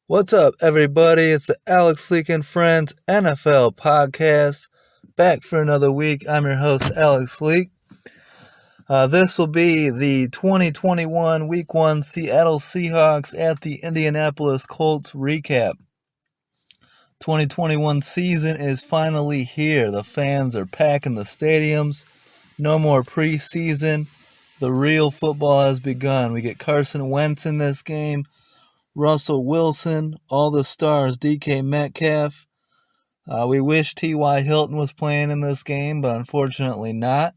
What's up, everybody? It's the Alex Leak and Friends NFL podcast. Back for another week. I'm your host, Alex Leak. This will be the 2021 Week 1 Seattle Seahawks at the Indianapolis Colts recap. 2021 season is finally here. The fans are packing the stadiums. No more preseason. The real football has begun. We get Carson Wentz in this game. Russell Wilson, all the stars, DK Metcalf. We wish T.Y. Hilton was playing in this game, but unfortunately not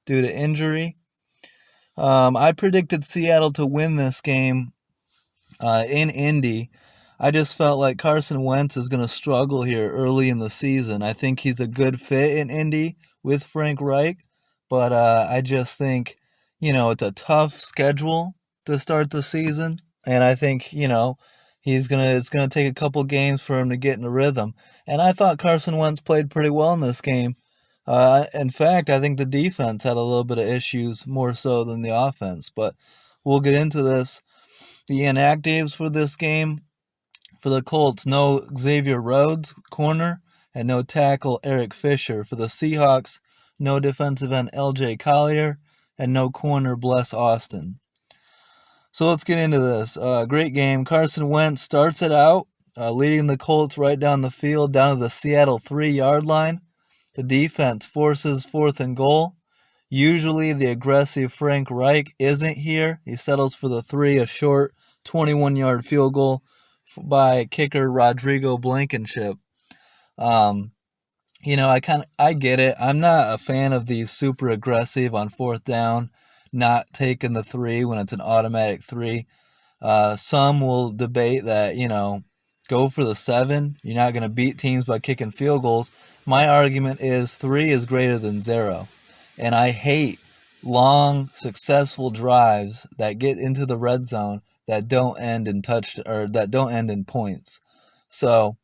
due to injury. I predicted Seattle to win this game in Indy. I just felt like Carson Wentz is going to struggle here early in the season. I think he's a good fit in Indy with Frank Reich, but I just think, it's a tough schedule to start the season. And I think, it's gonna take a couple games for him to get in a rhythm. And I thought Carson Wentz played pretty well in this game. In fact, I think the defense had a little bit of issues more so than the offense. But we'll get into this. The inactives for this game for the Colts: no Xavier Rhodes, corner, and no tackle Eric Fisher. For the Seahawks, no defensive end LJ Collier, and no corner Bless Austin. So let's get into this. Great game. Carson Wentz starts it out, leading the Colts right down the field, down to the Seattle 3-yard line. The defense forces 4th and goal. Usually the aggressive Frank Reich isn't here. He settles for the 3, a short 21-yard field goal by kicker Rodrigo Blankenship. I get it. I'm not a fan of these super aggressive on 4th down, not taking the 3 when it's an automatic 3. Some will debate that, go for the 7. You're not going to beat teams by kicking field goals. My argument is 3 is greater than 0. And I hate long, successful drives that get into the red zone that don't end in that don't end in points. So,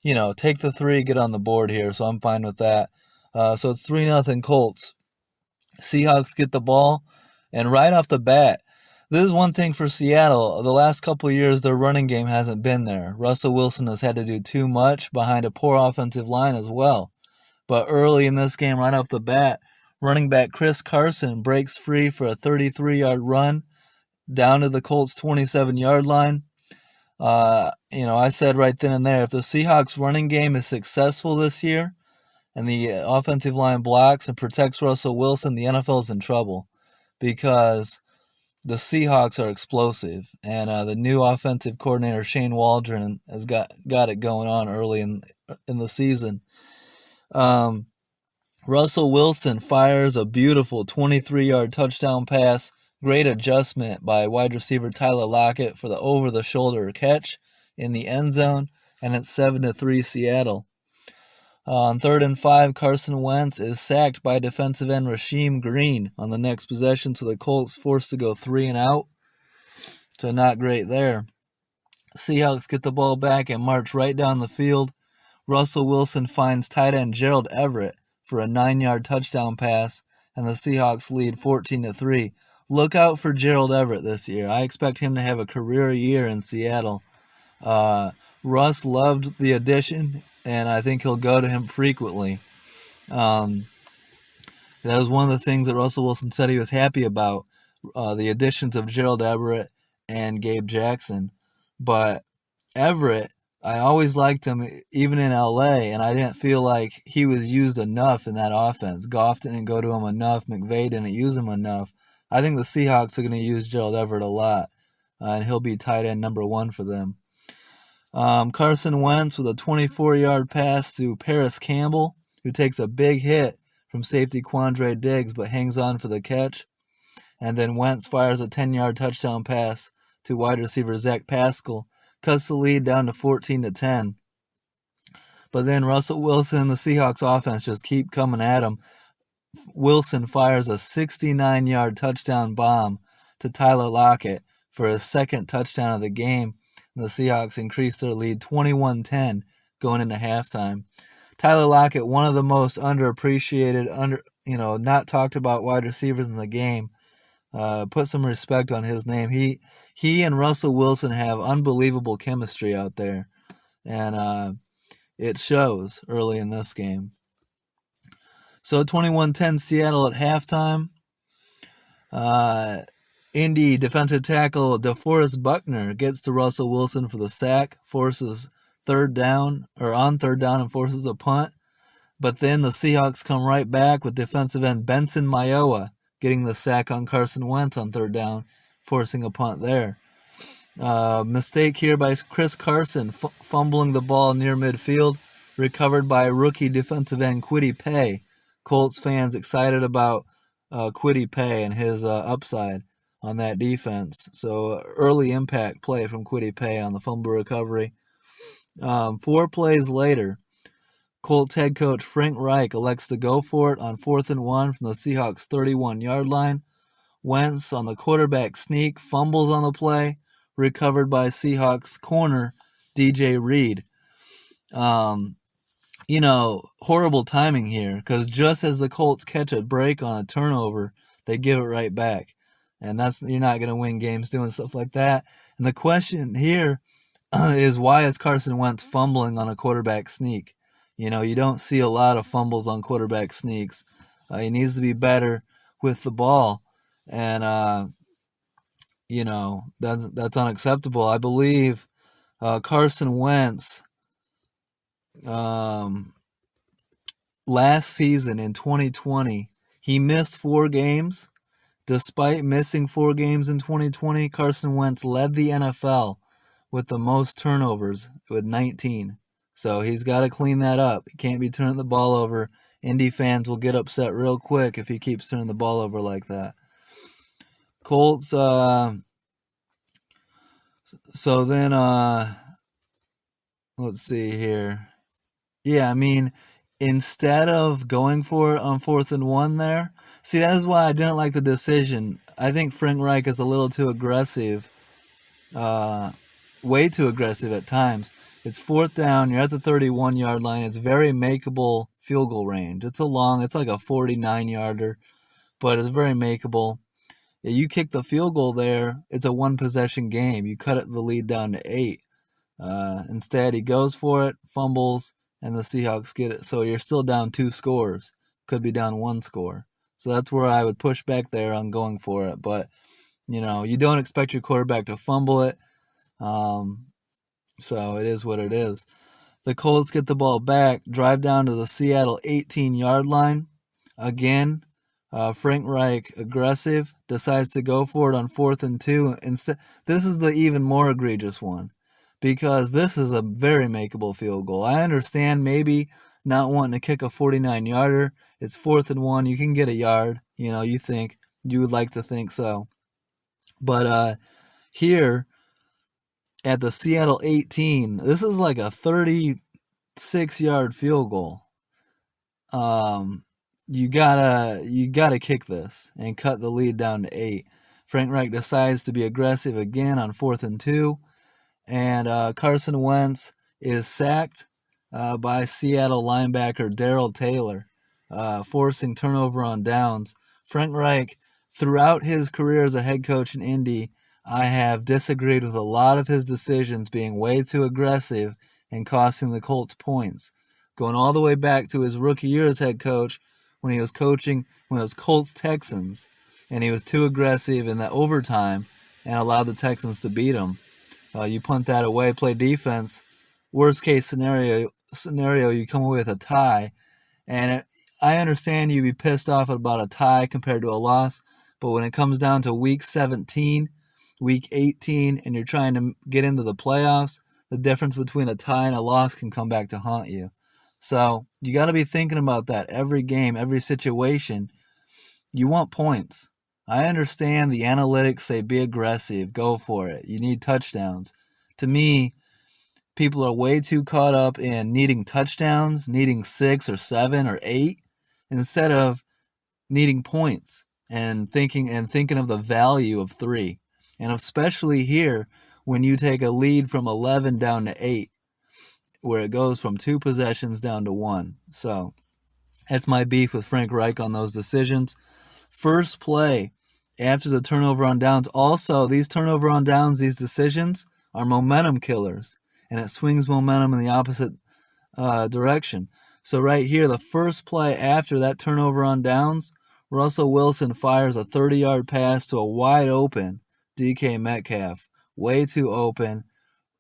take the 3, get on the board here. So I'm fine with that. So it's 3-0 Colts. Seahawks get the ball. And right off the bat, this is one thing for Seattle. The last couple of years, their running game hasn't been there. Russell Wilson has had to do too much behind a poor offensive line as well. But early in this game, right off the bat, running back Chris Carson breaks free for a 33-yard run down to the Colts' 27-yard line. I said right then and there, if the Seahawks running game is successful this year and the offensive line blocks and protects Russell Wilson, the NFL is in trouble, because the Seahawks are explosive, and the new offensive coordinator Shane Waldron has got it going on early in the season. Russell Wilson fires a beautiful 23-yard touchdown pass. Great adjustment by wide receiver Tyler Lockett for the over-the-shoulder catch in the end zone, and it's 7-3 Seattle. On 3rd and 5, Carson Wentz is sacked by defensive end Rasheem Green on the next possession, so the Colts forced to go 3 and out. So not great there. Seahawks get the ball back and march right down the field. Russell Wilson finds tight end Gerald Everett for a 9-yard touchdown pass, and the Seahawks lead 14-3. Look out for Gerald Everett this year. I expect him to have a career year in Seattle. Russ loved the addition, and I think he'll go to him frequently. That was one of the things that Russell Wilson said he was happy about, the additions of Gerald Everett and Gabe Jackson. But Everett, I always liked him, even in L.A., and I didn't feel like he was used enough in that offense. Goff didn't go to him enough. McVay didn't use him enough. I think the Seahawks are going to use Gerald Everett a lot, and he'll be tight end number 1 for them. Carson Wentz with a 24-yard pass to Paris Campbell, who takes a big hit from safety Quandre Diggs but hangs on for the catch. And then Wentz fires a 10-yard touchdown pass to wide receiver Zach Pascal, cuts the lead down to 14-10. But then Russell Wilson and the Seahawks offense just keep coming at him. Wilson fires a 69-yard touchdown bomb to Tyler Lockett for his 2nd touchdown of the game. The Seahawks increased their lead 21-10 going into halftime. Tyler Lockett, one of the most underappreciated, not talked about wide receivers in the game. Put some respect on his name. He and Russell Wilson have unbelievable chemistry out there, and it shows early in this game. So 21-10 Seattle at halftime. Indy defensive tackle DeForest Buckner gets to Russell Wilson for the sack, forces on third down and forces a punt. But then the Seahawks come right back with defensive end Benson Mayowa getting the sack on Carson Wentz on third down, forcing a punt there. Mistake here by Chris Carson, fumbling the ball near midfield, recovered by rookie defensive end Kwity Paye. Colts fans excited about Kwity Paye and his upside on that defense. So early impact play from Kwity Paye on the fumble recovery. 4 plays later, Colts head coach Frank Reich elects to go for it on 4th and 1 from the Seahawks 31-yard line. Wentz on the quarterback sneak, fumbles on the play, recovered by Seahawks corner DJ Reed. Horrible timing here, because just as the Colts catch a break on a turnover, they give it right back. And you're not going to win games doing stuff like that. And the question here is, why is Carson Wentz fumbling on a quarterback sneak? You don't see a lot of fumbles on quarterback sneaks. He needs to be better with the ball. And, that's unacceptable. I believe Carson Wentz last season in 2020, he missed 4 games. Despite missing 4 games in 2020, Carson Wentz led the NFL with the most turnovers with 19. So he's got to clean that up. He can't be turning the ball over. Indy fans will get upset real quick if he keeps turning the ball over like that. Colts, so then, let's see here. Yeah, instead of going for it on 4th and 1 there, see, that is why I didn't like the decision. I think Frank Reich is a little too aggressive, way too aggressive at times. It's 4th down, you're at the 31-yard line. It's very makeable field goal range. It's like a 49-yarder, but it's very makeable. You kick the field goal there, it's a 1-possession game. You cut the lead down to 8. Instead, he goes for it, fumbles, and the Seahawks get it. So you're still down 2 scores. Could be down 1 score. So that's where I would push back there on going for it. But, you don't expect your quarterback to fumble it. So it is what it is. The Colts get the ball back, drive down to the Seattle 18-yard line. Again, Frank Reich, aggressive, decides to go for it on 4th and 2. Instead, this is the even more egregious one, because this is a very makeable field goal. I understand maybe not wanting to kick a 49-yarder. It's 4th and 1. You can get a yard. You would like to think so. But here at the Seattle 18, this is like a 36-yard field goal. You gotta kick this and cut the lead down to 8. Frank Reich decides to be aggressive again on 4th and 2, and Carson Wentz is sacked by Seattle linebacker Darrell Taylor, forcing turnover on downs. Frank Reich, throughout his career as a head coach in Indy, I have disagreed with a lot of his decisions being way too aggressive and costing the Colts points. Going all the way back to his rookie year as head coach, when he was coaching, when it was Colts-Texans, and he was too aggressive in the overtime and allowed the Texans to beat him. You punt that away, play defense. Worst case scenario, you come away with a tie. And I understand you'd be pissed off about a tie compared to a loss, but when it comes down to week 17, week 18, and you're trying to get into the playoffs, the difference between a tie and a loss can come back to haunt you. So you got to be thinking about that every game, every situation. You want points. I understand the analytics say be aggressive, go for it. You need touchdowns. To me, people are way too caught up in needing touchdowns, needing 6 or 7 or 8, instead of needing points and thinking of the value of 3. And especially here, when you take a lead from 11 down to 8, where it goes from 2 possessions down to 1. So that's my beef with Frank Reich on those decisions. First play after the turnover on downs. Also, these turnover on downs, these decisions are momentum killers, and it swings momentum in the opposite direction. So right here, the first play after that turnover on downs, Russell Wilson fires a 30-yard pass to a wide open DK Metcalf, way too open.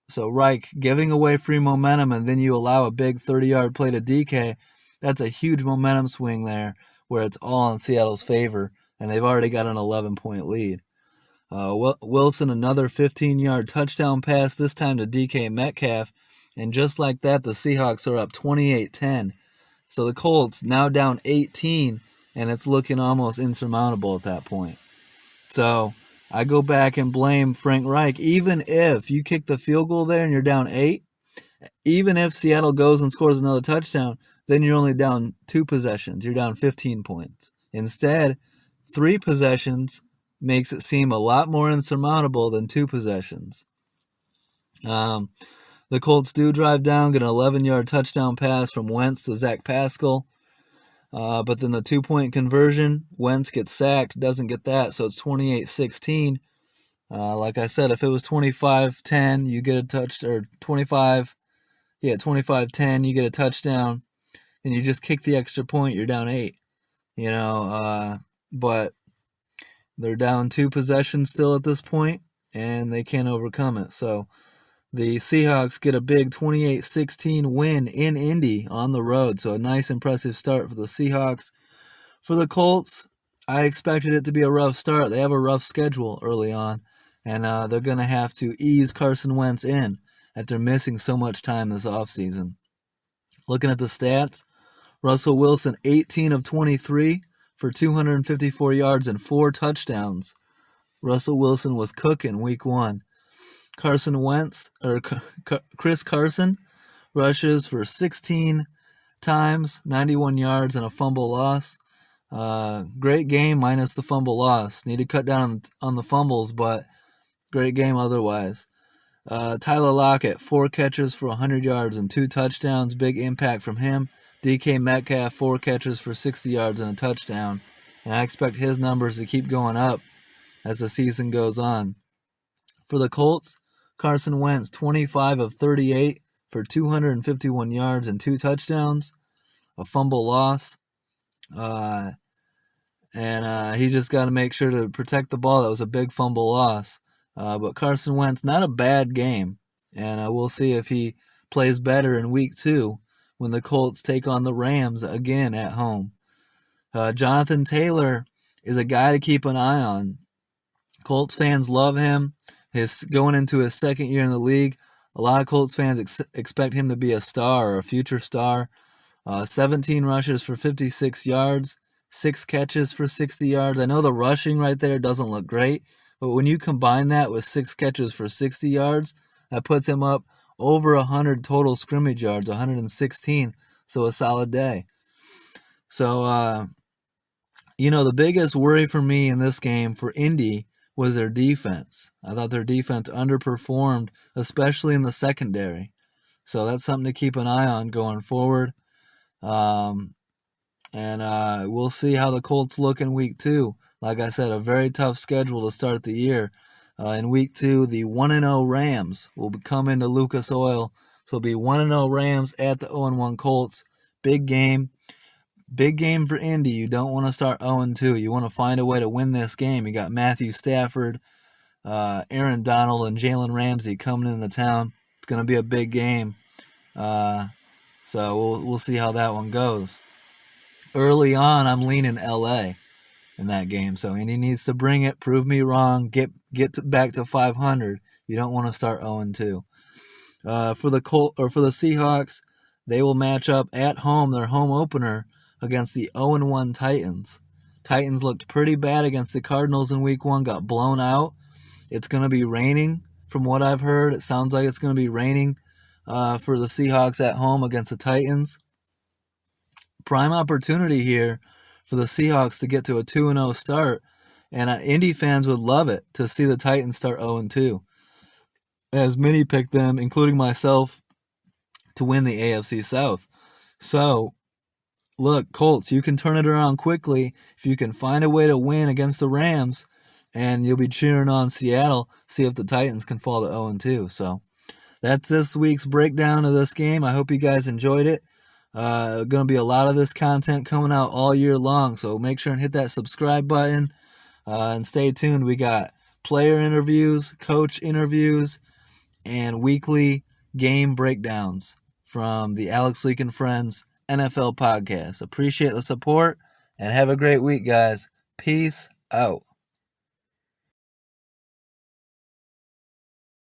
So Reich giving away free momentum, and then you allow a big 30-yard play to DK. That's a huge momentum swing there, where it's all in Seattle's favor, and they've already got an 11-point lead. Wilson, another 15-yard touchdown pass, this time to DK Metcalf, and just like that, the Seahawks are up 28-10. So the Colts now down 18, and it's looking almost insurmountable at that point. So I go back and blame Frank Reich. Even if you kick the field goal there and you're down 8, even if Seattle goes and scores another touchdown, then you're only down 2 possessions. You're down 15 points. Instead, 3 possessions makes it seem a lot more insurmountable than 2 possessions. The Colts do drive down, get an 11-yard touchdown pass from Wentz to Zach Pascal. But then the 2-point conversion, Wentz gets sacked, doesn't get that, so it's 28-16. Like I said, if it was 25-10, you get a touch, or 25-10, you get a touchdown, and you just kick the extra point, you're down 8. But they're down 2 possessions still at this point, and they can't overcome it. So the Seahawks get a big 28-16 win in Indy on the road. So a nice, impressive start for the Seahawks. For the Colts, I expected it to be a rough start. They have a rough schedule early on, and they're going to have to ease Carson Wentz in after missing so much time this offseason. Looking at the stats, Russell Wilson, 18 of 23 for 254 yards and 4 touchdowns. Russell Wilson was cooking week 1. Chris Carson rushes for 16 times, 91 yards, and a fumble loss. Great game minus the fumble loss. Need to cut down on the fumbles, but great game otherwise. Tyler Lockett, 4 catches for 100 yards and 2 touchdowns. Big impact from him. DK Metcalf, 4 catches for 60 yards and a touchdown. And I expect his numbers to keep going up as the season goes on. For the Colts, Carson Wentz, 25 of 38 for 251 yards and 2 touchdowns, a fumble loss. And he just got to make sure to protect the ball. That was a big fumble loss. But Carson Wentz, not a bad game. And we'll see if he plays better in week 2 when the Colts take on the Rams again at home. Jonathan Taylor is a guy to keep an eye on. Colts fans love him. He's going into his second year in the league. A lot of Colts fans expect him to be a star or a future star. 17 rushes for 56 yards, 6 catches for 60 yards. I know the rushing right there doesn't look great, but when you combine that with 6 catches for 60 yards, that puts him up over 100 total scrimmage yards, 116. So a solid day. So, the biggest worry for me in this game for Indy was their defense. I thought their defense underperformed, especially in the secondary. So that's something to keep an eye on going forward. And we'll see how the Colts look in week 2. Like I said, a very tough schedule to start the year. In week 2, the 1-0 Rams will come into Lucas Oil. So it'll be 1-0 Rams at the 0-1 Colts. Big game. Big game for Indy. You don't want to start 0-2. You want to find a way to win this game. You got Matthew Stafford, Aaron Donald, and Jalen Ramsey coming into town. It's going to be a big game. So we'll see how that one goes. Early on, I'm leaning LA in that game. So Indy needs to bring it, prove me wrong, get back to 500. You don't want to start 0-2. For the Seahawks, they will match up at home, their home opener, against the 0-1 Titans. Titans looked pretty bad against the Cardinals in week 1, got blown out. It's going to be raining from what I've heard. It sounds like it's going to be raining for the Seahawks at home against the Titans. Prime opportunity here for the Seahawks to get to a 2-0 start, and Indy fans would love it to see the Titans start 0-2. As many picked them, including myself, to win the AFC South. So, look, Colts, you can turn it around quickly if you can find a way to win against the Rams. and you'll be cheering on Seattle, see if the Titans can fall to 0-2. So that's this week's breakdown of this game. I hope you guys enjoyed it. Going to be a lot of this content coming out all year long, so make sure and hit that subscribe button and stay tuned. We got player interviews, coach interviews, and weekly game breakdowns from the Alex Leak and Friends NFL podcast. Appreciate the support and have a great week, guys. Peace out.